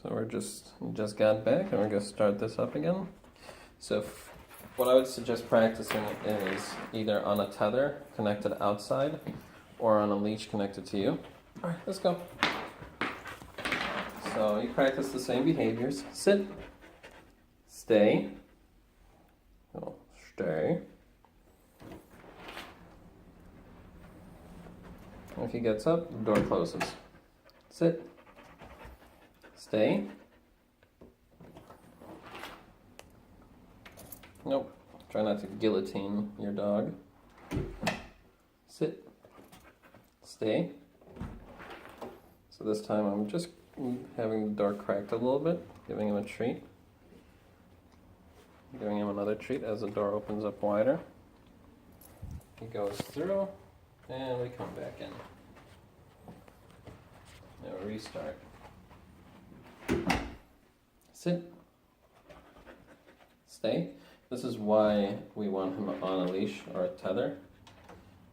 So we just got back and we're going to start this up again. So what I would suggest practicing is either on a tether connected outside or on a leash connected to you. All right, let's go. So you practice the same behaviors. Sit, stay, stay. If he gets up, the door closes. Sit, stay. Nope. Try not to guillotine your dog. Sit, stay. So this time I'm just having the door cracked a little bit, giving him a treat. Giving him another treat as the door opens up wider. He goes through, and we come back in. Now restart. Sit. Stay. This is why we want him on a leash or a tether.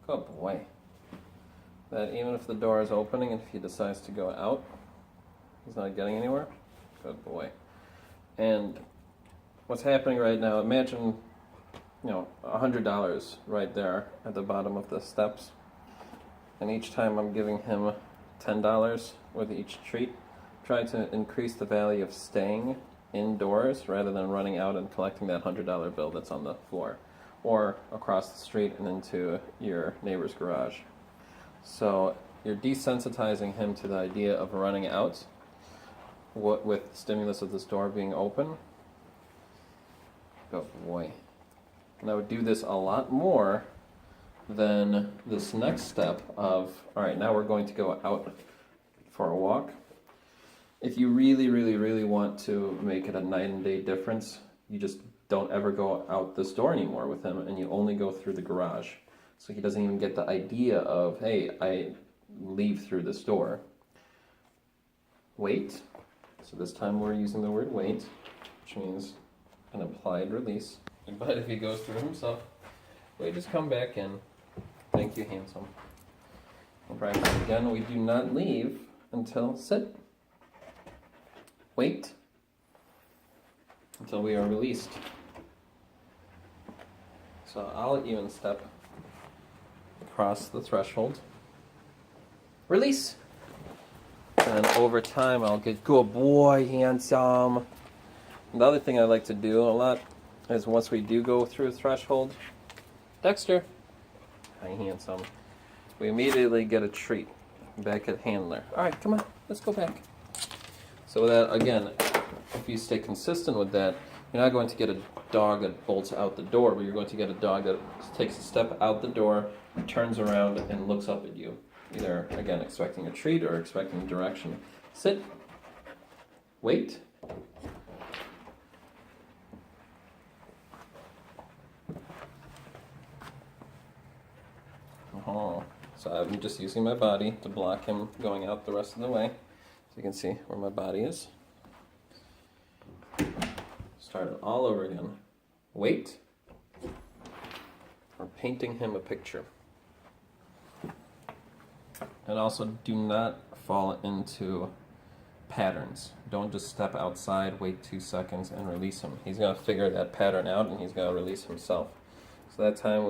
Good boy. That even if the door is opening and if he decides to go out, he's not getting anywhere. Good boy. And what's happening right now, imagine, $100 right there at the bottom of the steps. And each time I'm giving him $10 with each treat, try to increase the value of staying indoors rather than running out and collecting that $100 bill that's on the floor or across the street and into your neighbor's garage. So you're desensitizing him to the idea of running out with the stimulus of this door being open. Good boy. And I would do this a lot more than this next step of, all right, now we're going to go out for a walk. If you really, really, really want to make it a night and day difference, you just don't ever go out this door anymore with him and you only go through the garage. So he doesn't even get the idea of, hey, I leave through this door. Wait. So this time we're using the word wait, which means an implied release. But if he goes through himself, we just come back in. Thank you, handsome. We'll practice again. We do not leave until sit. Wait until we are released. So I'll even step across the threshold. Release. And over time I'll get, good boy, handsome. And the other thing I like to do a lot is once we do go through a threshold, Dexter, hi handsome, we immediately get a treat back at handler. All right, come on, let's go back. So that, again, if you stay consistent with that, you're not going to get a dog that bolts out the door, but you're going to get a dog that takes a step out the door, turns around, and looks up at you. Either, again, expecting a treat or expecting direction. Sit. Wait. So I'm just using my body to block him going out the rest of the way. So you can see where my body is. Start it all over again. Wait. We're painting him a picture. And also do not fall into patterns. Don't just step outside, wait 2 seconds, and release him. He's going to figure that pattern out and he's going to release himself. So that time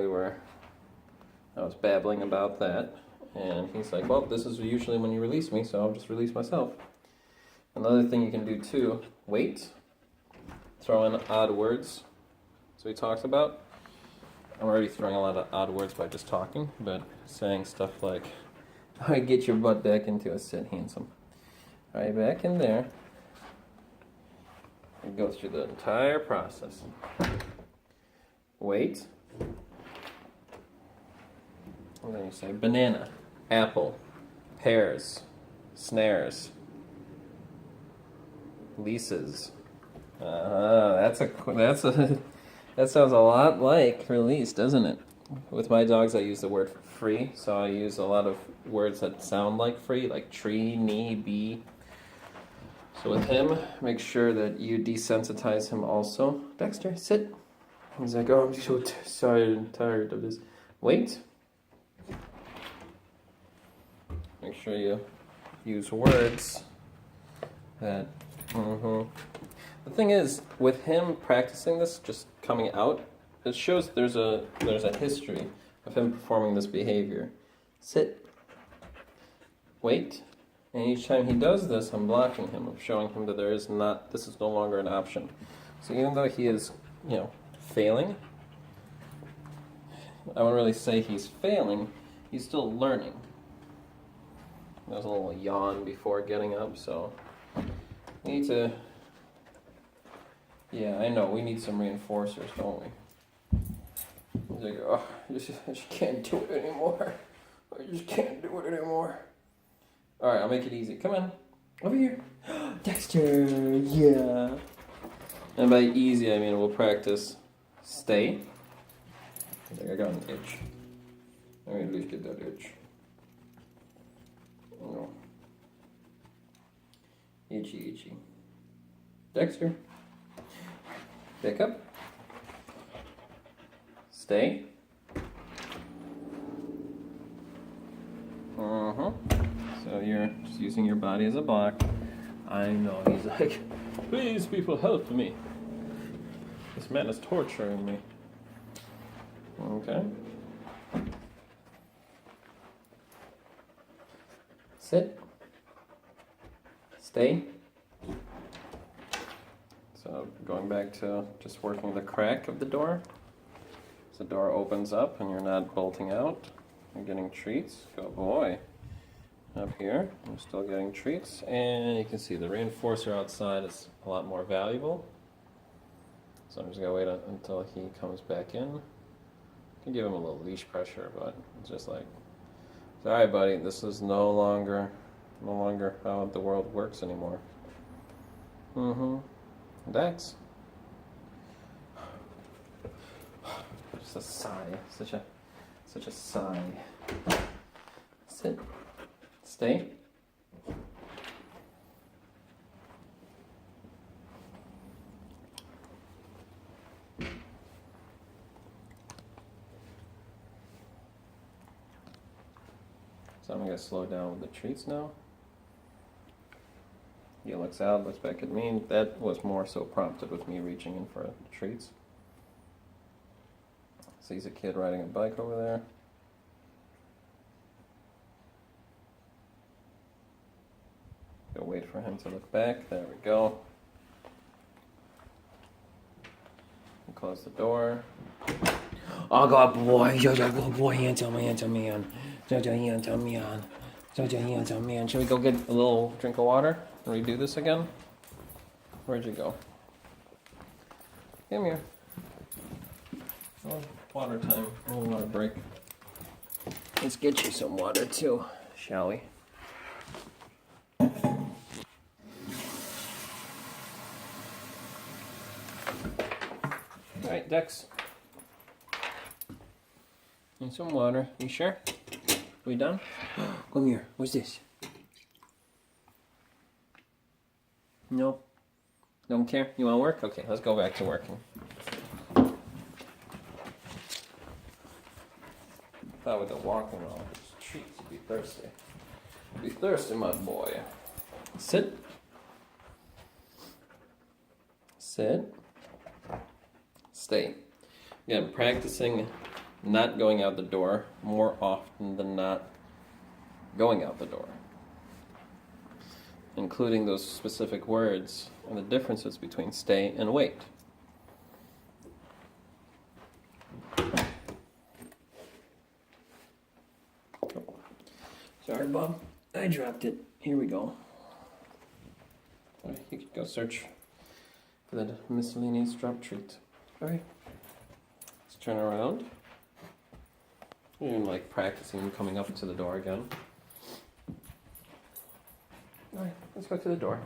I was babbling about that, and he's like, well, this is usually when you release me, so I'll just release myself. Another thing you can do too, wait, throw in odd words. So we talked about, I'm already throwing a lot of odd words by just talking, but saying stuff like, all right, get your butt back into a sit, handsome. All right, back in there. And go through the entire process. Wait. And then you say banana, apple, pears, snares, leases. That sounds a lot like release, doesn't it? With my dogs, I use the word free, so I use a lot of words that sound like free, like tree, knee, bee. So with him, make sure that you desensitize him also. Dexter, sit. He's like, oh, I'm so sorry and tired of this. Wait. Make sure you use words that Mm-hmm. The thing is, with him practicing this, just coming out, it shows there's a history of him performing this behavior. Sit. Wait. And each time he does this, I'm blocking him. I'm showing him that this is no longer an option. So even though he is, failing, I wouldn't really say he's failing, he's still learning. There's a little yawn before getting up, so we need to, I know, we need some reinforcers, don't we? He's like, oh, I just can't do it anymore. I just can't do it anymore. Alright, I'll make it easy. Come on. Over here. Dexter, yeah. And by easy, I mean we'll practice stay. I think I got an itch. Let me at least get that itch. Oh. Itchy. Dexter. Pick up. Stay. So you're just using your body as a block. I know, he's like, please people help me. This man is torturing me. Okay. Sit. Stay. So going back to just working the crack of the door. As the door opens up and you're not bolting out, you're getting treats. Good boy. Up here, I'm still getting treats, and you can see the reinforcer outside is a lot more valuable. So I'm just gonna wait until he comes back in. I can give him a little leash pressure, but it's just like, sorry, buddy, this is no longer how the world works anymore. Dex. Just a sigh, such a sigh. Sit. Stay. So I'm going to slow down with the treats now. He looks out, looks back at me. That was more so prompted with me reaching in for the treats. Sees a kid riding a bike over there. Go wait for him to look back. There we go. And close the door. Oh, good boy. Good boy. Handsome man. Handsome man. Should we go get a little drink of water and redo this again? Where'd you go? Come here. Oh, water time. Oh, water break. Let's get you some water too, shall we? Alright, Dex. Need some water. You sure? We done? Come here. What's this? No? Don't care? You want to work? Okay, let's go back to working. Thought with the walking all these treats, you'd be thirsty. Be thirsty, my boy. Sit. Sit. Stay. Again, practicing not going out the door more often than not going out the door. Including those specific words and the differences between stay and wait. Sorry, Bob. I dropped it. Here we go. All right, you can go search for that miscellaneous drop treat. Alright. Let's turn around. You're like practicing coming up to the door again. Alright, let's go to the door.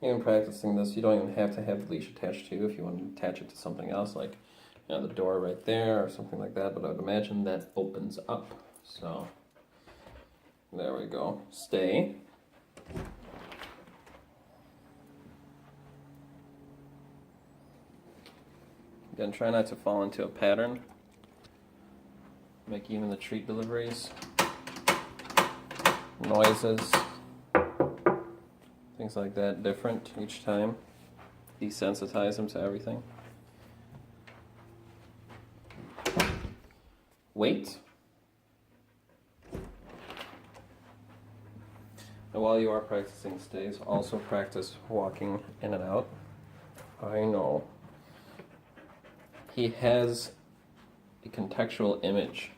Even practicing this, you don't even have to have the leash attached to you if you want to attach it to something else, like the door right there or something like that, but I would imagine that opens up. So there we go. Stay. Again, try not to fall into a pattern. Make even the treat deliveries, noises, things like that different each time. Desensitize him to everything. Wait. And while you are practicing stays, also practice walking in and out. I know. He has a contextual image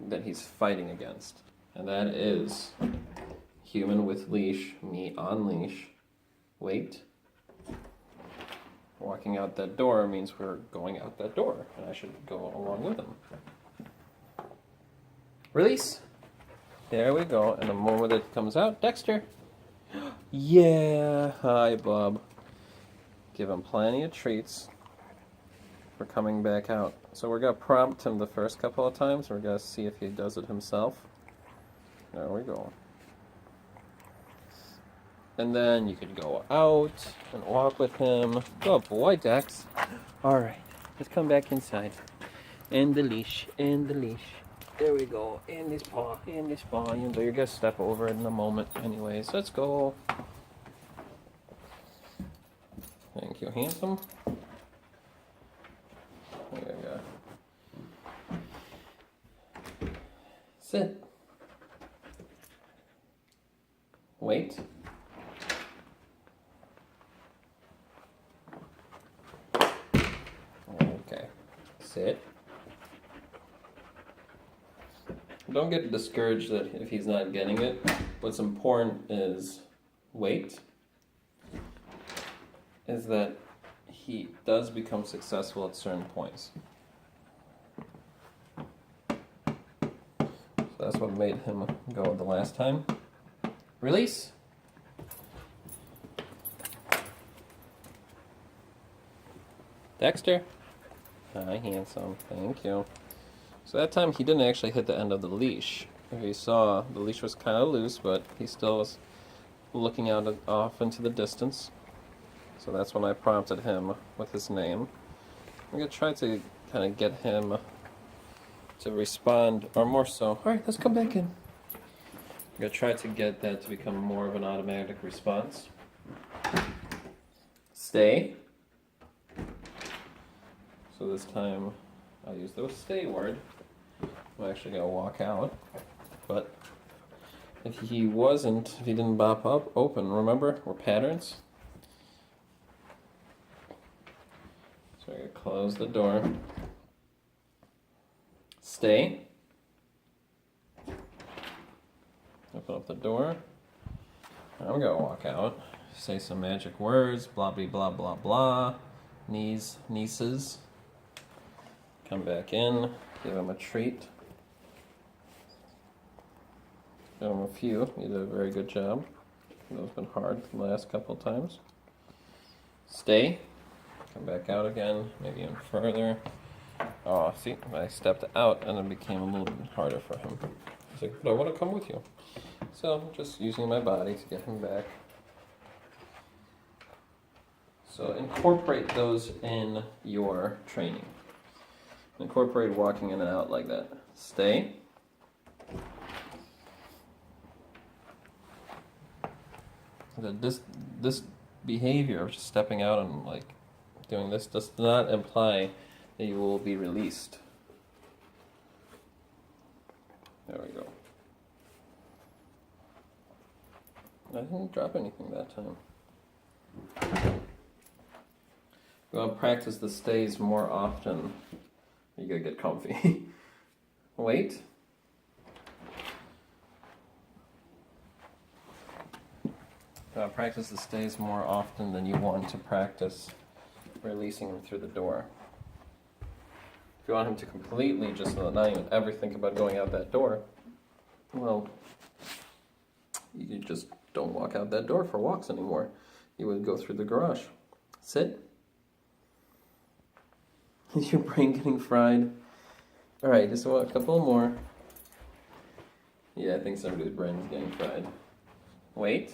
that he's fighting against, and that is human with leash, me on leash. Wait. Walking out that door means we're going out that door, and I should go along with him. Release. There we go. And the moment it comes out, Dexter. Yeah. Hi, Bob. Give him plenty of treats for coming back out. So we're going to prompt him the first couple of times. We're going to see if he does it himself. There we go. And then you could go out and walk with him. Good boy, Dex. All right. Let's come back inside. And the leash. And the leash. There we go. And this paw. And this paw. Even though you're going to step over it in a moment. Anyways, let's go. Thank you, handsome. There we go. Sit. Wait. Okay. Sit. Don't get discouraged that if he's not getting it. What's important is wait. Is that he does become successful at certain points. So that's what made him go the last time. Release. Dexter. Hi, handsome. Thank you. So that time he didn't actually hit the end of the leash. If you saw, the leash was kind of loose, but he still was looking out off into the distance. So that's when I prompted him with his name. I'm going to try to kind of get him to respond, or more so, alright, let's come back in. I'm going to try to get that to become more of an automatic response. Stay. So this time I'll use the stay word. I'm actually going to walk out. But if he didn't bop up, open, remember, we're patterns. So I'm going to close the door. Stay. Open up the door. I'm going to walk out. Say some magic words. Blah, blah, blah, blah, blah. Nieces. Come back in. Give him a treat. Give him a few. You did a very good job. It's been hard the last couple of times. Stay. Come back out again, maybe even further. Oh, see, I stepped out and it became a little bit harder for him. He's like, but I want to come with you. So I'm just using my body to get him back. So incorporate those in your training. Incorporate walking in and out like that. Stay. This behavior of just stepping out and like doing this does not imply that you will be released. There we go. I didn't drop anything that time. You want to practice the stays more often. You gotta get comfy. Wait. Practice the stays more often than you want to practice releasing him through the door. If you want him to completely just not even ever think about going out that door, well, you just don't walk out that door for walks anymore. You would go through the garage. Sit. Is your brain getting fried? Alright, just a couple more. Yeah, I think somebody's brain is getting fried. Wait.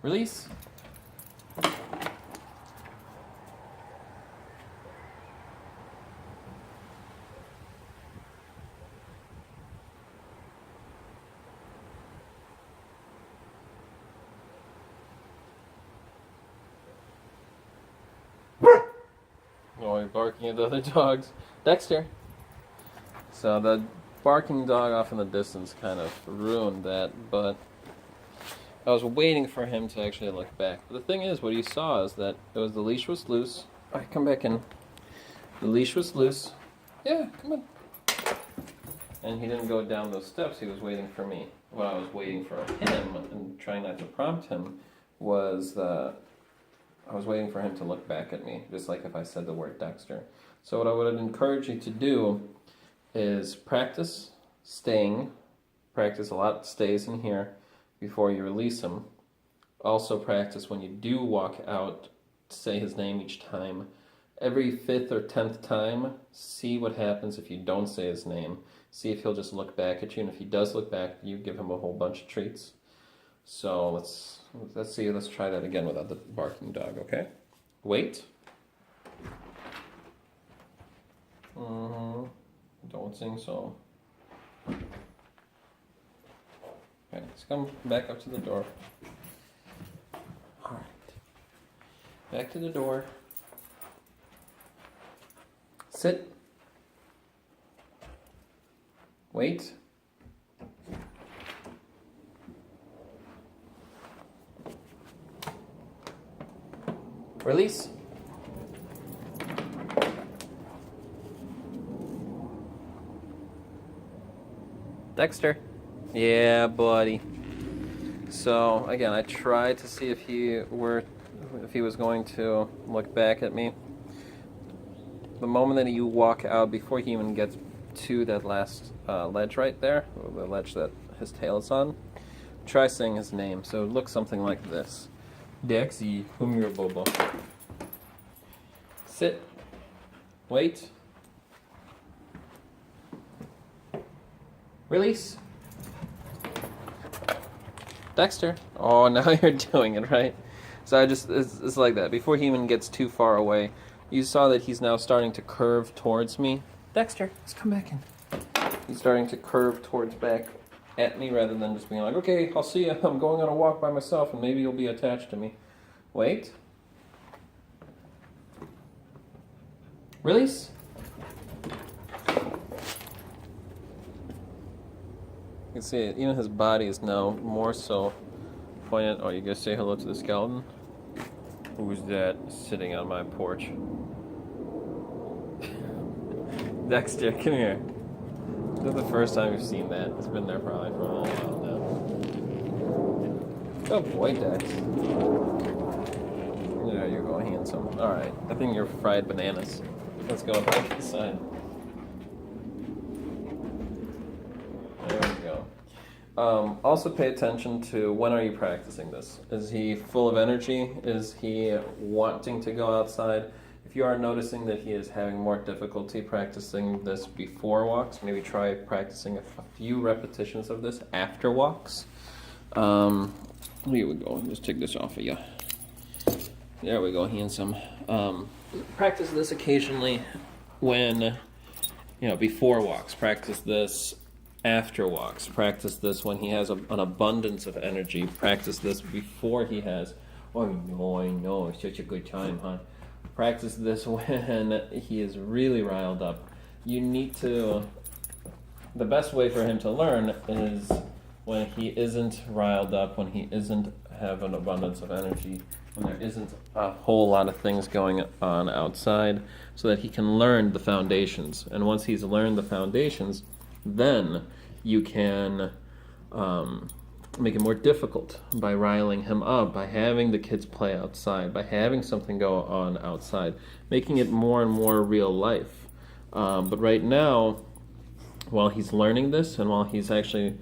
Release. Oh, you're barking at the other dogs. Dexter. So the barking dog off in the distance kind of ruined that, but I was waiting for him to actually look back. But the thing is, what he saw is that the leash was loose. All right, come back in. The leash was loose. Yeah, come on. And he didn't go down those steps. He was waiting for me. What I was waiting for him and trying not to prompt him was I was waiting for him to look back at me, just like if I said the word Dexter. So what I would encourage you to do is practice staying. Practice a lot stays in here before you release him. Also practice when you do walk out, say his name each time. Every 5th or 10th time, see what happens if you don't say his name. See if he'll just look back at you, and if he does look back, you give him a whole bunch of treats. So let's see. Let's try that again without the barking dog. Okay. Wait. Don't sing so. Okay, let's come back up to the door. All right. Back to the door. Sit. Wait. Release. Dexter. Yeah, buddy. So again, I tried to see if he was going to look back at me. The moment that you walk out, before he even gets to that last ledge right there, the ledge that his tail is on, try saying his name. So it looks something like this. Dexy, come here, Bobo. Sit. Wait. Release. Dexter. Oh, now you're doing it, right? So it's like that. Before he even gets too far away, you saw that he's now starting to curve towards me. Dexter, let's come back in. He's starting to curve towards back at me rather than just being like, okay, I'll see you. I'm going on a walk by myself and maybe you'll be attached to me. Wait. Release. You can see it, even his body is now more so pointed. Oh, you gonna say hello to the skeleton? Who's that sitting on my porch? Dexter, come here. This is the first time you've seen that. It's been there probably for a while now. Good boy, Dex. There you go, handsome. Alright, I think you're fried bananas. Let's go back inside. There we go. Also pay attention to when are you practicing this. Is he full of energy? Is he wanting to go outside? If you are noticing that he is having more difficulty practicing this before walks, maybe try practicing a few repetitions of this after walks. Here we go. Let's take this off of you. There we go, handsome. Practice this occasionally when, before walks. Practice this after walks. Practice this when he has an abundance of energy. Practice this before he has, oh no, I know, it's such a good time, huh? Practice this when he is really riled up. You need to, the best way for him to learn is when he isn't riled up, when he isn't have an abundance of energy, when there isn't a whole lot of things going on outside, so that he can learn the foundations. And once he's learned the foundations, then you can make it more difficult by riling him up, by having the kids play outside, by having something go on outside, making it more and more real life. But right now, while he's learning this and while he's actually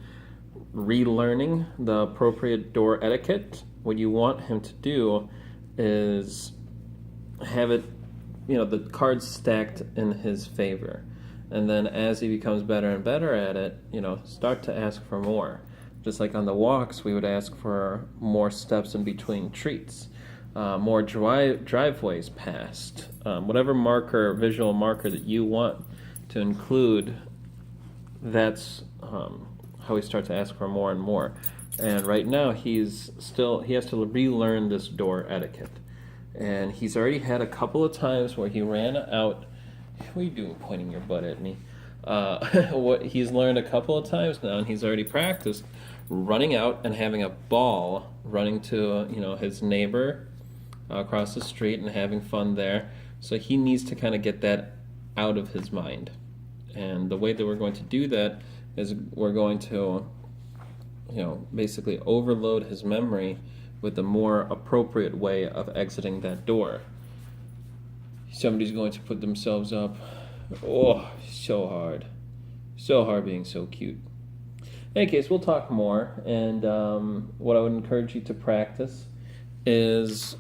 relearning the appropriate door etiquette, what you want him to do is have it, the cards stacked in his favor. And then as he becomes better and better at it, start to ask for more. Just like on the walks, we would ask for more steps in between treats, more driveways passed, whatever marker, visual marker that you want to include. That's how we start to ask for more and more. And right now he has to relearn this door etiquette. And he's already had a couple of times where he ran out. What are you doing pointing your butt at me? What he's learned a couple of times now, and he's already practiced running out and having a ball, running to his neighbor across the street and having fun there. So he needs to kind of get that out of his mind. And the way that we're going to do that is we're going to basically overload his memory with a more appropriate way of exiting that door. Somebody's going to put themselves up. Oh, so hard. So hard being so cute. In any case, we'll talk more, and what I would encourage you to practice is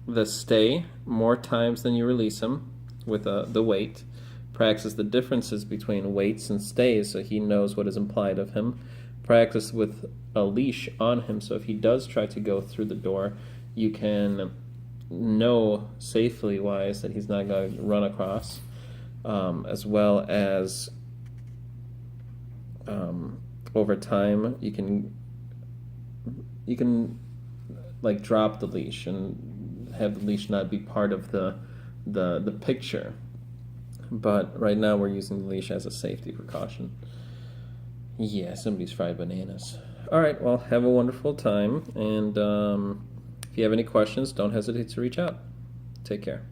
the stay more times than you release him with the weight. Practice the differences between weights and stays so he knows what is implied of him. Practice with a leash on him so if he does try to go through the door, you can know safely wise that he's not going to run across, as well as over time you can like drop the leash and have the leash not be part of the picture. But right now we're using the leash as a safety precaution. Yeah, somebody's fried bananas. All right, well, have a wonderful time, and if you have any questions, don't hesitate to reach out. Take care.